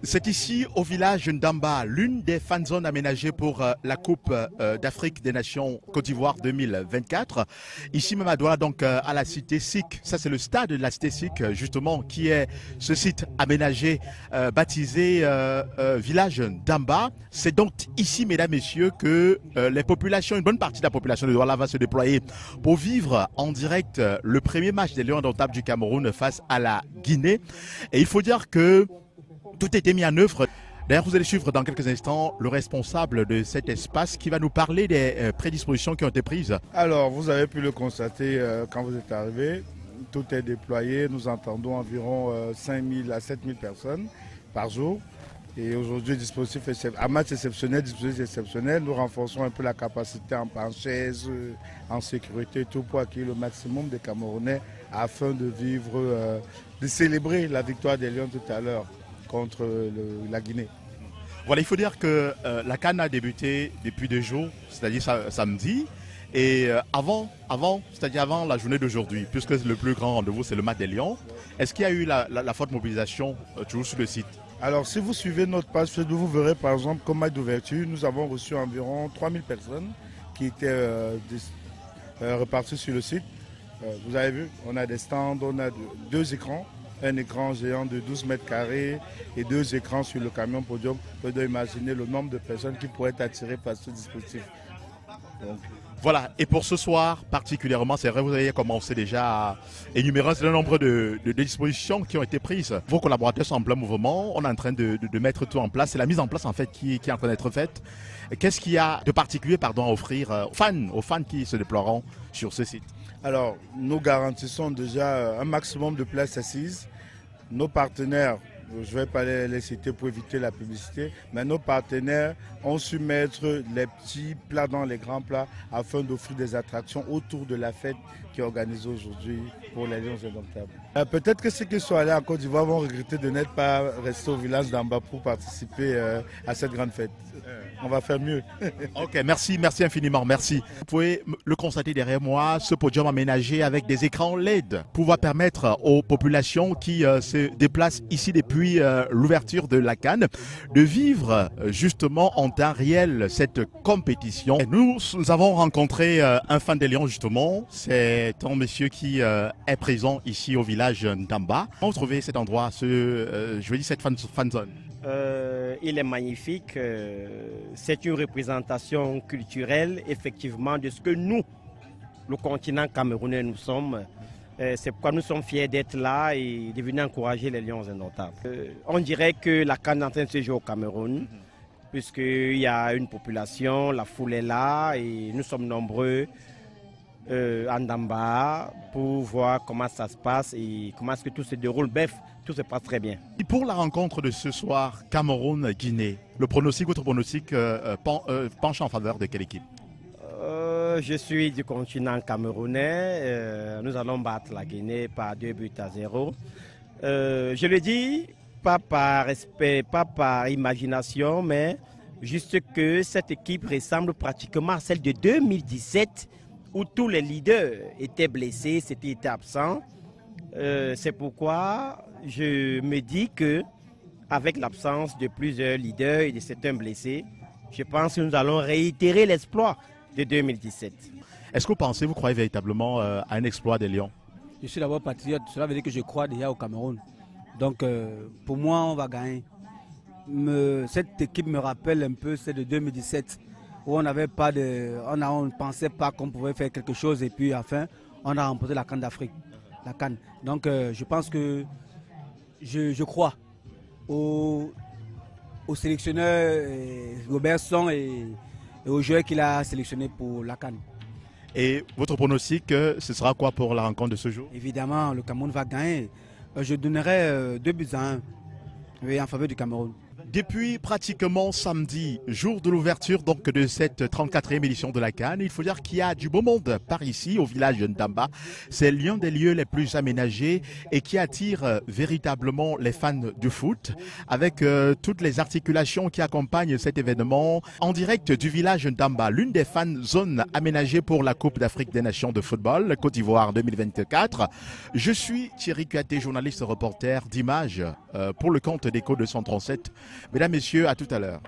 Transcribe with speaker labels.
Speaker 1: C'est ici au village Ndamba, l'une des fan zones aménagées pour la Coupe d'Afrique des Nations Côte d'Ivoire 2024. Ici même à Douala, donc à la cité SIC. Ça c'est le stade de la cité SIC justement qui est ce site aménagé baptisé village Ndamba. C'est donc ici, mesdames, messieurs, que les populations, une bonne partie de la population de Douala va se déployer pour vivre en direct le premier match des Lions indomptables du Cameroun face à la Guinée. Et il faut dire que tout a été mis en œuvre. D'ailleurs, vous allez suivre dans quelques instants le responsable de cet espace qui va nous parler des prédispositions qui ont été prises.
Speaker 2: Alors, vous avez pu le constater quand vous êtes arrivé. Tout est déployé. Nous entendons environ 5 000 à 7 000 personnes par jour. Et aujourd'hui, dispositif à match exceptionnel, dispositif exceptionnel. Nous renforçons un peu la capacité en chaise, en sécurité, tout pour accueillir le maximum de Camerounais afin de vivre, de célébrer la victoire des Lions tout à l'heure contre la Guinée.
Speaker 1: Voilà, il faut dire que la CAN a débuté depuis 2 jours, c'est-à-dire samedi. Et c'est-à-dire avant la journée d'aujourd'hui, puisque le plus grand rendez-vous c'est le match des Lions, est-ce qu'il y a eu la forte mobilisation toujours sur le site?
Speaker 2: Alors si vous suivez notre page Facebook, vous verrez par exemple comme match d'ouverture, nous avons reçu environ 3000 personnes qui étaient reparties sur le site. Vous avez vu, on a des stands, on a 2 écrans. Un écran géant de 12 mètres carrés et 2 écrans sur le camion podium. Vous pouvez imaginer le nombre de personnes qui pourraient être attirées par ce dispositif.
Speaker 1: Donc, voilà, et pour ce soir particulièrement, c'est vrai, vous avez commencé déjà à énumérer un nombre de dispositions qui ont été prises. Vos collaborateurs sont en plein mouvement, on est en train de mettre tout en place. C'est la mise en place en fait qui est en train d'être faite. Qu'est-ce qu'il y a de particulier à offrir aux fans qui se déploieront sur ce site?
Speaker 2: Alors, nous garantissons déjà un maximum de places assises. Nos partenaires, je ne vais pas les citer pour éviter la publicité, mais nos partenaires ont su mettre les petits plats dans les grands plats afin d'offrir des attractions autour de la fête qui est organisée aujourd'hui pour les Lions indomptables. Peut-être que ceux qui sont allés en Côte d'Ivoire vont regretter de n'être pas restés au village d'Amba pour participer à cette grande fête. On va faire mieux.
Speaker 1: Ok, merci infiniment, merci. Vous pouvez le constater derrière moi, ce podium aménagé avec des écrans LED pour permettre aux populations qui se déplacent ici depuis l'ouverture de la CAN de vivre justement en temps réel cette compétition. Et nous avons rencontré un fan des Lions justement, c'est un monsieur qui est présent ici au village Ndamba. Comment vous trouvez cet endroit, cette fan zone?
Speaker 3: Il est magnifique, c'est une représentation culturelle effectivement de ce que nous, le continent camerounais, nous sommes. C'est pourquoi nous sommes fiers d'être là et de venir encourager les Lions indomptables. On dirait que la CAN est en train de se jouer au Cameroun, puisqu'il y a une population, la foule est là et nous sommes nombreux à Ndamba pour voir comment ça se passe et comment est-ce que tout se déroule. Bref, tout se passe très bien.
Speaker 1: Et pour la rencontre de ce soir, Cameroun-Guinée, votre pronostic penche en faveur de quelle équipe?
Speaker 3: Je suis du continent camerounais. Nous allons battre la Guinée par 2-0. Je le dis, pas par respect, pas par imagination, mais juste que cette équipe ressemble pratiquement à celle de 2017 où tous les leaders étaient blessés, étaient absents. C'est pourquoi je me dis que avec l'absence de plusieurs leaders et de certains blessés, je pense que nous allons réitérer l'exploit de 2017.
Speaker 1: Est-ce que vous croyez véritablement à un exploit des Lions?
Speaker 4: Je suis d'abord patriote, cela veut dire que je crois déjà au Cameroun. Donc pour moi, on va gagner. Cette équipe me rappelle un peu celle de 2017 où on ne pensait pas qu'on pouvait faire quelque chose et puis enfin on a remporté la CAN d'Afrique. La CAN. Donc je pense que je crois au sélectionneur Robertson et aux joueurs qu'il a sélectionnés pour la CAN.
Speaker 1: Et votre pronostic, ce sera quoi pour la rencontre de ce jour?
Speaker 4: Évidemment, le Cameroun va gagner. Je donnerai 2-1 en faveur du Cameroun.
Speaker 1: Depuis pratiquement samedi, jour de l'ouverture donc de cette 34e édition de la CAN, il faut dire qu'il y a du beau monde par ici au village de Ndamba. C'est l'un des lieux les plus aménagés et qui attire véritablement les fans du foot avec toutes les articulations qui accompagnent cet événement en direct du village Ndamba, l'une des fan zones aménagées pour la Coupe d'Afrique des Nations de football Côte d'Ivoire 2024. Je suis Thierry Kuaté, journaliste reporter d'images pour le compte d'Echo 237. Mesdames, Messieurs, à tout à l'heure.